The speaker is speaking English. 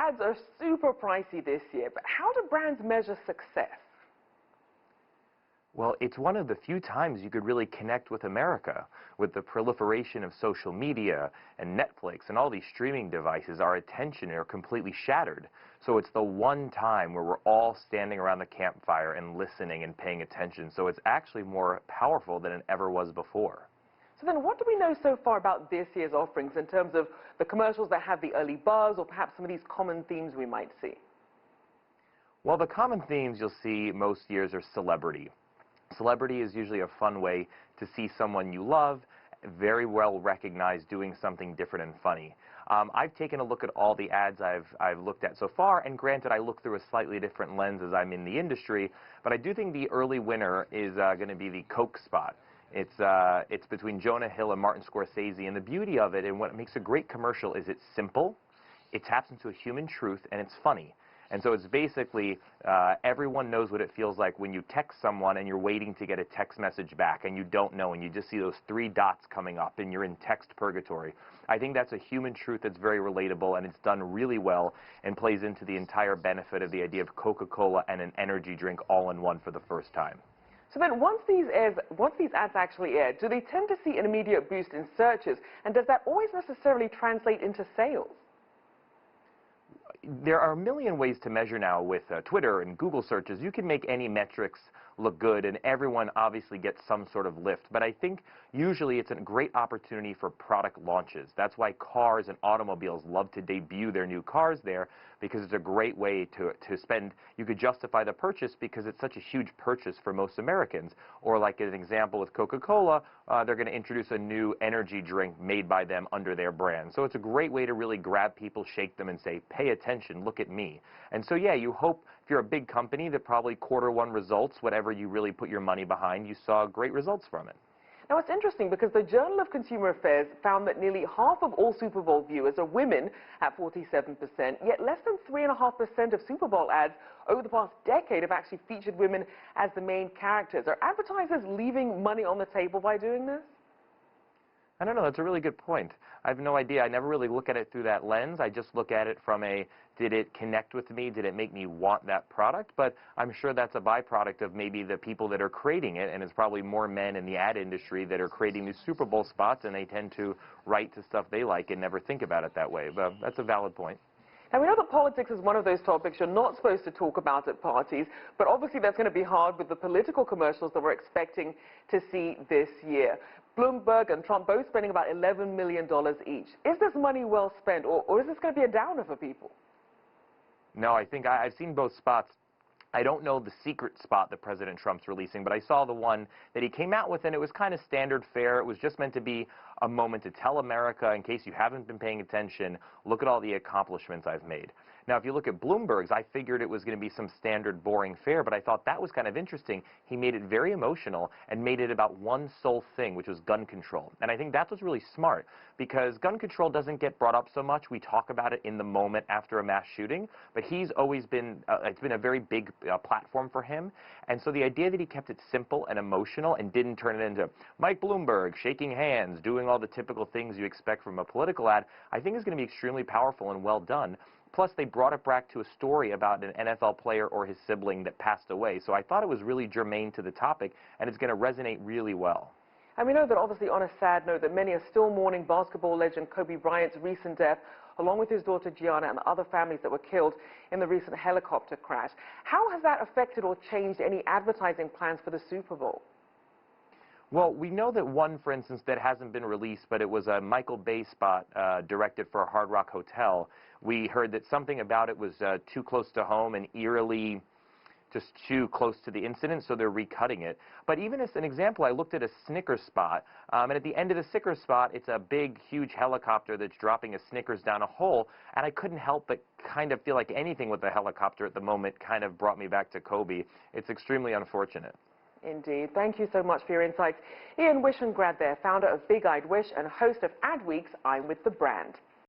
ads are super pricey this year, but how do brands measure success? Well, it's one of the few times you could really connect with America. With the proliferation of social media and Netflix and all these streaming devices, our attention are completely shattered. So it's the one time where we're all standing around the campfire and listening and paying attention. So it's actually more powerful than it ever was before. So then what do we know so far about this year's offerings in terms of the commercials that have the early buzz or perhaps some of these common themes we might see? Well, the common themes you'll see most years are celebrity. Celebrity is usually a fun way to see someone you love, very well recognized, doing something different and funny. I've taken a look at all the ads I've looked at so far, and granted, I look through a slightly different lens as I'm in the industry, but I do think the early winner is going to be the Coke spot. It's between Jonah Hill and Martin Scorsese, and the beauty of it and what makes a great commercial is it's simple, it taps into a human truth, and it's funny. And so it's basically, everyone knows what it feels like when you text someone and you're waiting to get a text message back and you don't know and you just see those 3 dots coming up and you're in text purgatory. I think that's a human truth that's very relatable, and it's done really well and plays into the entire benefit of the idea of Coca-Cola and an energy drink all in one for the first time. So then once these ads actually air, do they tend to see an immediate boost in searches? And does that always necessarily translate into sales? There are a million ways to measure now with Twitter and Google searches. You can make any metrics look good, and everyone obviously gets some sort of lift. But I think usually it's a great opportunity for product launches. That's why cars and automobiles love to debut their new cars there, because it's a great way to spend. You could justify the purchase because it's such a huge purchase for most Americans. Or like an example with Coca-Cola, they're going to introduce a new energy drink made by them under their brand. So it's a great way to really grab people, shake them, and say, pay attention, look at me. And so, yeah, you hope if you're a big company that probably Q1 results, whatever you really put your money behind, you saw great results from it. Now, it's interesting because the Journal of Consumer Affairs found that nearly half of all Super Bowl viewers are women at 47%, yet less than 3.5% of Super Bowl ads over the past decade have actually featured women as the main characters. Are advertisers leaving money on the table by doing this? I don't know. That's a really good point. I have no idea. I never really look at it through that lens. I just look at it from a, did it connect with me? Did it make me want that product? But I'm sure that's a byproduct of maybe the people that are creating it, and it's probably more men in the ad industry that are creating these Super Bowl spots, and they tend to write to stuff they like and never think about it that way. But that's a valid point. Now, we know that politics is one of those topics you're not supposed to talk about at parties, but obviously that's going to be hard with the political commercials that we're expecting to see this year. Bloomberg and Trump both spending about $11 million each. Is this money well spent, or is this going to be a downer for people? No, I think I've seen both spots. I don't know the secret spot that President Trump's releasing, but I saw the one that he came out with, and it was kind of standard fare. It was just meant to be a moment to tell America, in case you haven't been paying attention, look at all the accomplishments I've made. Now, if you look at Bloomberg's, I figured it was going to be some standard boring fare, but I thought that was kind of interesting. He made it very emotional and made it about one sole thing, which was gun control. And I think that's what's really smart, because gun control doesn't get brought up so much. We talk about it in the moment after a mass shooting, but he's always been, it's been a very big platform for him. And so the idea that he kept it simple and emotional and didn't turn it into Mike Bloomberg shaking hands, doing all the typical things you expect from a political ad, I think is going to be extremely powerful and well done. Plus, they brought it back to a story about an NFL player or his sibling that passed away. So I thought it was really germane to the topic, and it's going to resonate really well. And we know that obviously on a sad note that many are still mourning basketball legend Kobe Bryant's recent death, along with his daughter Gianna and the other families that were killed in the recent helicopter crash. How has that affected or changed any advertising plans for the Super Bowl? Well, we know that one, for instance, that hasn't been released, but it was a Michael Bay spot directed for a Hard Rock Hotel. We heard that something about it was too close to home and eerily just too close to the incident, so they're recutting it. But even as an example, I looked at a Snickers spot, and at the end of the Snickers spot, it's a big, huge helicopter that's dropping a Snickers down a hole, and I couldn't help but kind of feel like anything with the helicopter at the moment kind of brought me back to Kobe. It's extremely unfortunate. Indeed. Thank you so much for your insights. Ian Wishingrad there, founder of BigEyedWish and host of AdWeek's I'm with the Brand.